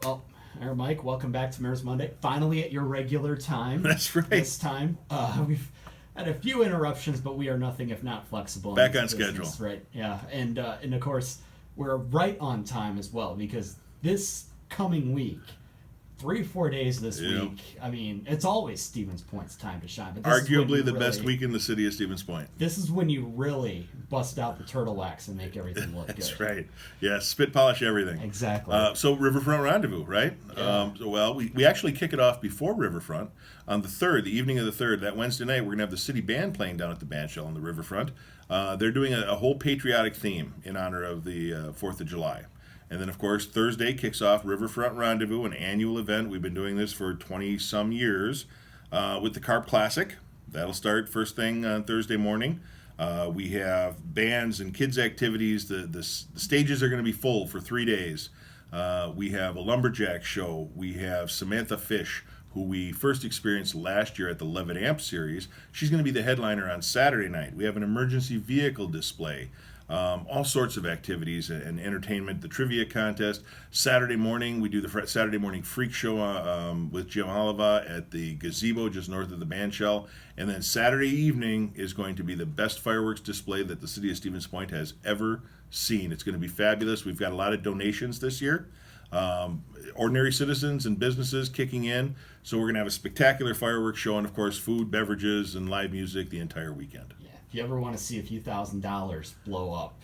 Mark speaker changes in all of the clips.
Speaker 1: Well, Mike, welcome back to Mayor's Monday. Finally at your regular time.
Speaker 2: That's right.
Speaker 1: This time. We've had a few interruptions, but we are nothing if not flexible.
Speaker 2: Back on schedule.
Speaker 1: Right, yeah. And of course, we're right on time as well, because this coming week, 3-4 days this week, I mean, it's always Stevens Point's time to shine. But
Speaker 2: arguably the best week in the city of Stevens Point.
Speaker 1: This is when you really bust out the turtle wax and make everything look
Speaker 2: That's
Speaker 1: good.
Speaker 2: That's right. Yeah, spit polish everything.
Speaker 1: Exactly.
Speaker 2: So Riverfront Rendezvous, right?
Speaker 1: Yeah.
Speaker 2: We actually kick it off before Riverfront on the 3rd, the evening of the 3rd. That Wednesday night, we're going to have the city band playing down at the band shell on the Riverfront. They're doing a whole patriotic theme in honor of the 4th of July. And then, of course, Thursday kicks off Riverfront Rendezvous, an annual event. We've been doing this for 20-some years with the Carp Classic. That'll start first thing on Thursday morning. We have bands and kids' activities. The stages are going to be full for 3 days. We have a lumberjack show. We have Samantha Fish, who we first experienced last year at the Levitt Amp Series. She's going to be the headliner on Saturday night. We have an emergency vehicle display. All sorts of activities and entertainment. The trivia contest. Saturday morning, we do the Saturday morning freak show with Jim Oliva at the gazebo just north of the band shell. And then Saturday evening is going to be the best fireworks display that the city of Stevens Point has ever seen. It's going to be fabulous. We've got a lot of donations this year. Ordinary citizens and businesses kicking in. So we're going to have a spectacular fireworks show and, of course, food, beverages, and live music the entire weekend.
Speaker 1: If you ever want to see a few $1,000s blow up,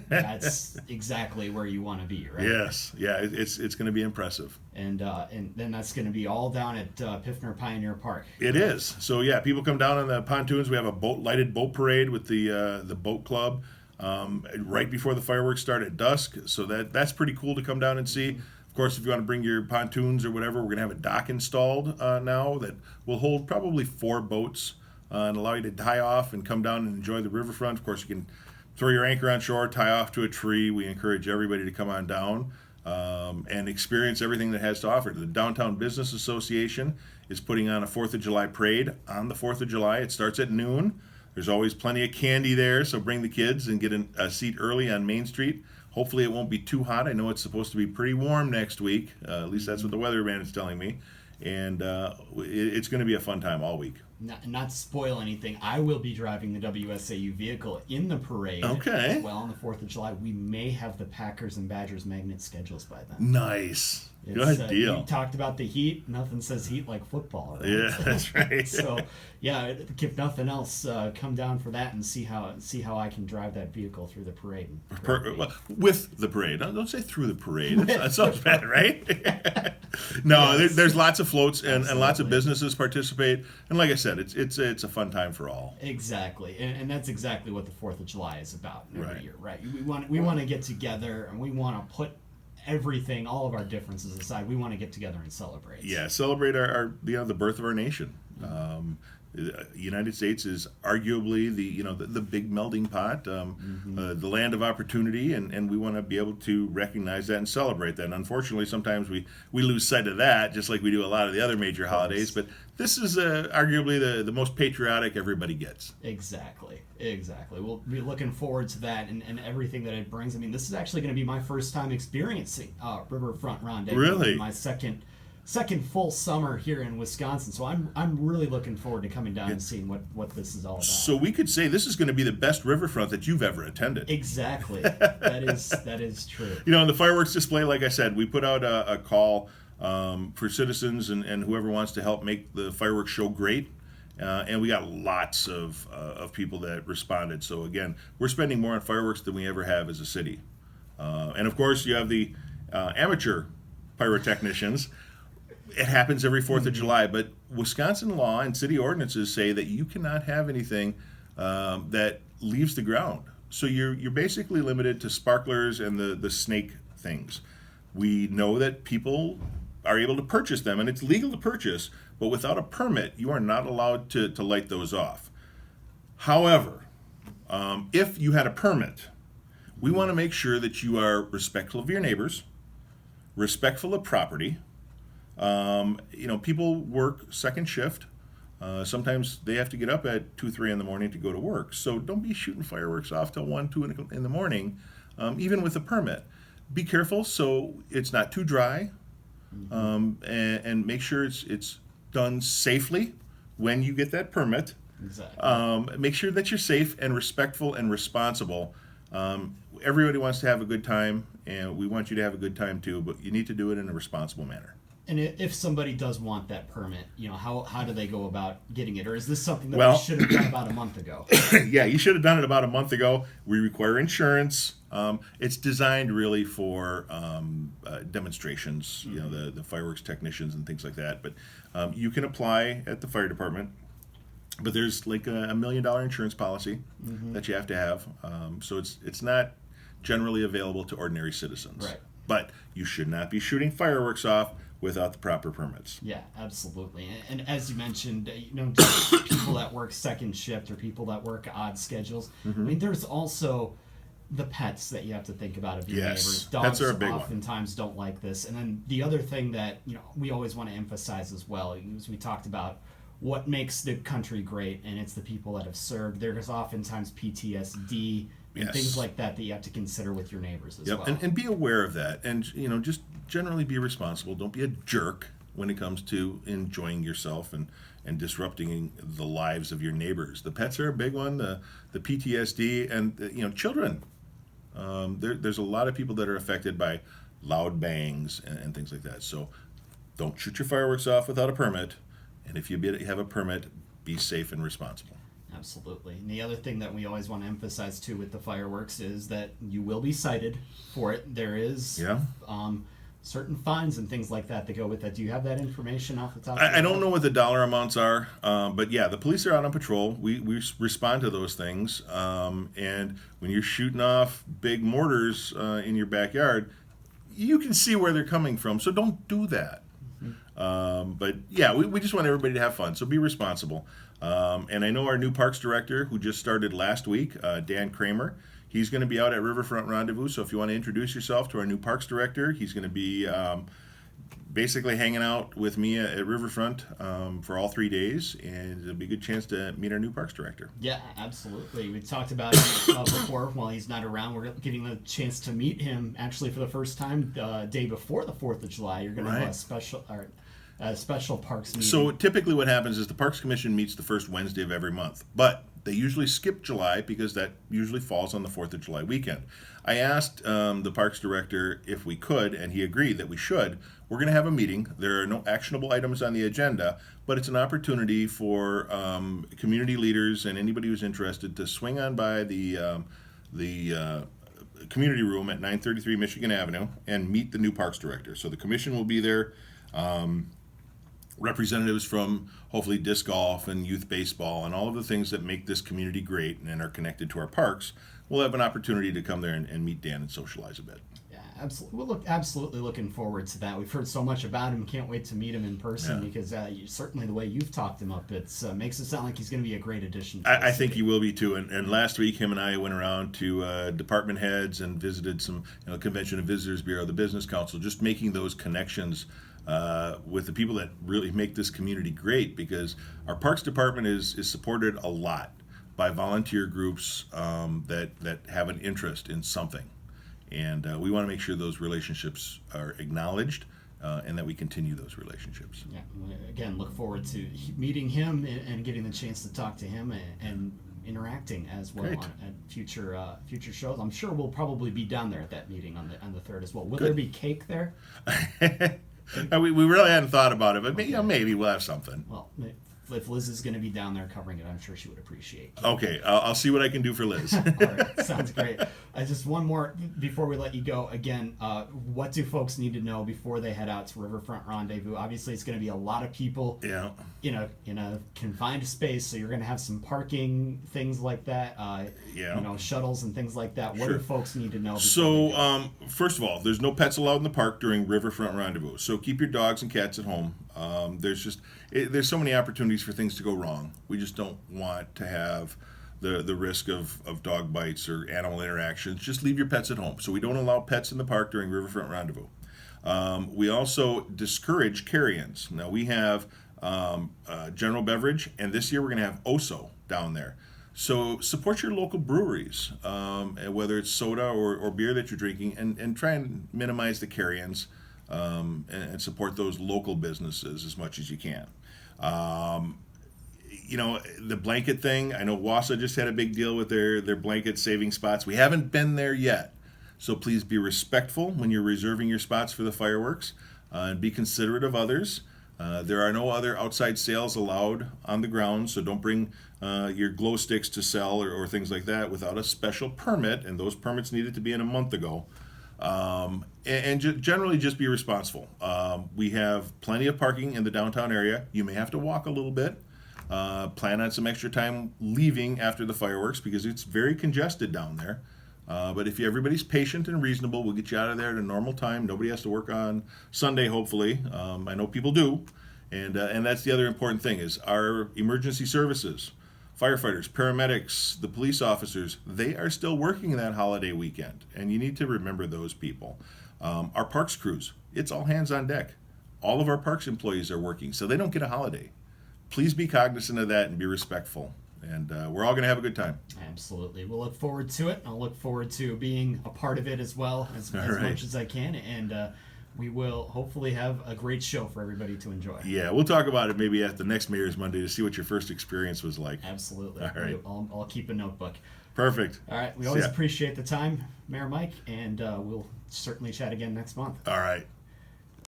Speaker 1: that's exactly where you want to be, right?
Speaker 2: Yes, yeah, it's going to be impressive.
Speaker 1: And then that's going to be all down at Piffner Pioneer Park.
Speaker 2: It is. So yeah, people come down on the pontoons. We have a lighted boat parade with the boat club right before the fireworks start at dusk. So that's pretty cool to come down and see. Of course, if you want to bring your pontoons or whatever, we're going to have a dock installed now that will hold probably 4 boats. And allow you to tie off and come down and enjoy the riverfront. Of course, you can throw your anchor on shore, tie off to a tree. We encourage everybody to come on down and experience everything that it has to offer. The Downtown Business Association is putting on a 4th of July parade on the 4th of July. It starts at noon. There's always plenty of candy there, so bring the kids and get a seat early on Main Street. Hopefully it won't be too hot. I know it's supposed to be pretty warm next week. At least that's what the weatherman is telling me. And it's going to be a fun time all week.
Speaker 1: Not to spoil anything, I will be driving the WSAU vehicle in the parade.
Speaker 2: Okay.
Speaker 1: Well, on the 4th of July, we may have the Packers and Badgers magnet schedules by then.
Speaker 2: Nice. Good deal.
Speaker 1: We talked about the heat. Nothing says heat like football. Right?
Speaker 2: Yeah, that's right.
Speaker 1: So, yeah, if nothing else, come down for that and see how I can drive that vehicle through the parade.
Speaker 2: With the parade. Don't say through the parade. That sounds bad, right? No, yes. There's lots of floats and lots of businesses participate. And like I said, it's a fun time for all.
Speaker 1: Exactly, and that's exactly what the 4th of July is about every year, right? We want to get together and we want to put everything, all of our differences aside. We want to get together and celebrate.
Speaker 2: Yeah, celebrate our the birth of our nation. The United States is arguably the big melting pot, the land of opportunity, and we want to be able to recognize that and celebrate that. And unfortunately, sometimes we lose sight of that, just like we do a lot of the other major holidays. But this is arguably the most patriotic everybody gets.
Speaker 1: Exactly. We'll be looking forward to that and everything that it brings. I mean, this is actually going to be my first time experiencing Riverfront Rendezvous.
Speaker 2: Really?
Speaker 1: My second full summer here in Wisconsin, so I'm really looking forward to coming down and seeing what this is all about.
Speaker 2: So we could say this is going to be the best riverfront that you've ever attended.
Speaker 1: Exactly, that is true.
Speaker 2: In the fireworks display, like I said, we put out a call for citizens and whoever wants to help make the fireworks show great. And we got lots of people that responded. So again, we're spending more on fireworks than we ever have as a city. And of course, you have the amateur pyrotechnicians. It happens every 4th of July, but Wisconsin law and city ordinances say that you cannot have anything that leaves the ground. So you're basically limited to sparklers and the snake things. We know that people are able to purchase them, and it's legal to purchase, but without a permit, you are not allowed to light those off. However, if you had a permit, we want to make sure that you are respectful of your neighbors, respectful of property. People work second shift. Sometimes they have to get up at 2, 3 in the morning to go to work. So don't be shooting fireworks off till 1, 2 in the morning, even with a permit. Be careful so it's not too dry, and make sure it's done safely when you get that permit.
Speaker 1: Exactly.
Speaker 2: Make sure that you're safe and respectful and responsible. Everybody wants to have a good time, and we want you to have a good time too, but you need to do it in a responsible manner.
Speaker 1: And if somebody does want that permit, how do they go about getting it? Or is this something that
Speaker 2: Well-
Speaker 1: we should have done about a month ago?
Speaker 2: Yeah, you should have done it about a month ago. We require insurance. It's designed really for demonstrations, the fireworks technicians and things like that. But you can apply at the fire department. But there's like a $1 million insurance policy that you have to have. So it's not generally available to ordinary citizens.
Speaker 1: Right.
Speaker 2: But you should not be shooting fireworks off without the proper permits.
Speaker 1: Yeah, absolutely. And as you mentioned, just people that work second shift or people that work odd schedules. I mean, there's also the pets that you have to think about of your neighbors. Dogs
Speaker 2: Pets are a big one.
Speaker 1: oftentimes don't like this. And then the other thing that we always want to emphasize as well is we talked about what makes the country great, and it's the people that have served. There's oftentimes PTSD and things like that you have to consider with your neighbors as well.
Speaker 2: And be aware of that, and just generally be responsible. Don't be a jerk when it comes to enjoying yourself and disrupting the lives of your neighbors. The pets are a big one. The PTSD and children. There's a lot of people that are affected by loud bangs and things like that. So don't shoot your fireworks off without a permit. And if you have a permit, be safe and responsible.
Speaker 1: Absolutely. And the other thing that we always want to emphasize too with the fireworks is that you will be cited for it. There is certain fines and things like that go with that. Do you have that information off the top of your head?
Speaker 2: I don't know what the dollar amounts are, but yeah, the police are out on patrol. We respond to those things. And when you're shooting off big mortars in your backyard, you can see where they're coming from. So don't do that. But yeah, we just want everybody to have fun, so be responsible. And I know our new parks director, who just started last week, Dan Kramer, he's going to be out at Riverfront Rendezvous. So if you want to introduce yourself to our new parks director, he's going to be basically hanging out with me at Riverfront for all 3 days, and it'll be a good chance to meet our new parks director.
Speaker 1: Yeah, absolutely. We talked about him before. While he's not around, we're getting the chance to meet him actually for the first time the day before the 4th of July. You're going to have a special parks meeting.
Speaker 2: So typically what happens is the Parks Commission meets the first Wednesday of every month, but they usually skip July because that usually falls on the 4th of July weekend. I asked the Parks Director if we could, and he agreed that we should. We're going to have a meeting. There are no actionable items on the agenda, but it's an opportunity for community leaders and anybody who's interested to swing on by the community room at 933 Michigan Avenue and meet the new Parks Director. So the commission will be there. Representatives from hopefully disc golf and youth baseball and all of the things that make this community great and are connected to our parks will have an opportunity to come there and meet Dan and socialize a bit.
Speaker 1: Yeah, absolutely. We're absolutely looking forward to that. We've heard so much about him. Can't wait to meet him in person because certainly the way you've talked him up, it makes it sound like he's going to be a great addition.
Speaker 2: I think he will be too. And last week, him and I went around to department heads and visited some Convention and Visitors Bureau, the Business Council, just making those connections with the people that really make this community great, because our Parks Department is supported a lot by volunteer groups that have an interest in something. And we want to make sure those relationships are acknowledged and that we continue those relationships.
Speaker 1: Yeah, again, look forward to meeting him and getting the chance to talk to him and interacting as well at future shows. I'm sure we'll probably be down there at that meeting on the 3rd as well. Will there be cake there?
Speaker 2: We really hadn't thought about it, but maybe we'll have something.
Speaker 1: Well, if Liz is going to be down there covering it, I'm sure she would appreciate it.
Speaker 2: Okay, I'll see what I can do for Liz.
Speaker 1: All right, sounds great. Just one more before we let you go. Again, what do folks need to know before they head out to Riverfront Rendezvous? Obviously, it's going to be a lot of people in a confined space, so you're going to have some parking, things like that, shuttles and things like that. What do folks need to know?
Speaker 2: So, first of all, there's no pets allowed in the park during Riverfront Rendezvous, so keep your dogs and cats at home. There's so many opportunities for things to go wrong. We just don't want to have the risk of dog bites or animal interactions. Just leave your pets at home. So we don't allow pets in the park during Riverfront Rendezvous. We also discourage carry-ins. Now we have General Beverage, and this year we're going to have Oso down there. So support your local breweries, whether it's soda or beer that you're drinking, and try and minimize the carry-ins. and support those local businesses as much as you can. The blanket thing, I know Wausau just had a big deal with their blanket saving spots. We haven't been there yet. So please be respectful when you're reserving your spots for the fireworks, and be considerate of others. There are no other outside sales allowed on the grounds, so don't bring your glow sticks to sell or things like that without a special permit, and those permits needed to be in a month ago. Generally just be responsible. We have plenty of parking in the downtown area. You may have to walk a little bit. Plan on some extra time leaving after the fireworks because it's very congested down there. But if everybody's patient and reasonable, we'll get you out of there at a normal time. Nobody has to work on Sunday, hopefully. I know people do. And that's the other important thing is our emergency services, firefighters, paramedics, the police officers, they are still working that holiday weekend. And you need to remember those people. Our parks crews, it's all hands on deck. All of our parks employees are working, so they don't get a holiday. Please be cognizant of that and be respectful. And we're all going to have a good time.
Speaker 1: Absolutely. We'll look forward to it. I'll look forward to being a part of it as well as much as I can. And we will hopefully have a great show for everybody to enjoy.
Speaker 2: Yeah, we'll talk about it maybe at the next Mayor's Monday to see what your first experience was like.
Speaker 1: Absolutely.
Speaker 2: All right.
Speaker 1: I'll keep a notebook.
Speaker 2: Perfect.
Speaker 1: All right. We always appreciate the time, Mayor Mike, and we'll certainly chat again next month.
Speaker 2: All right.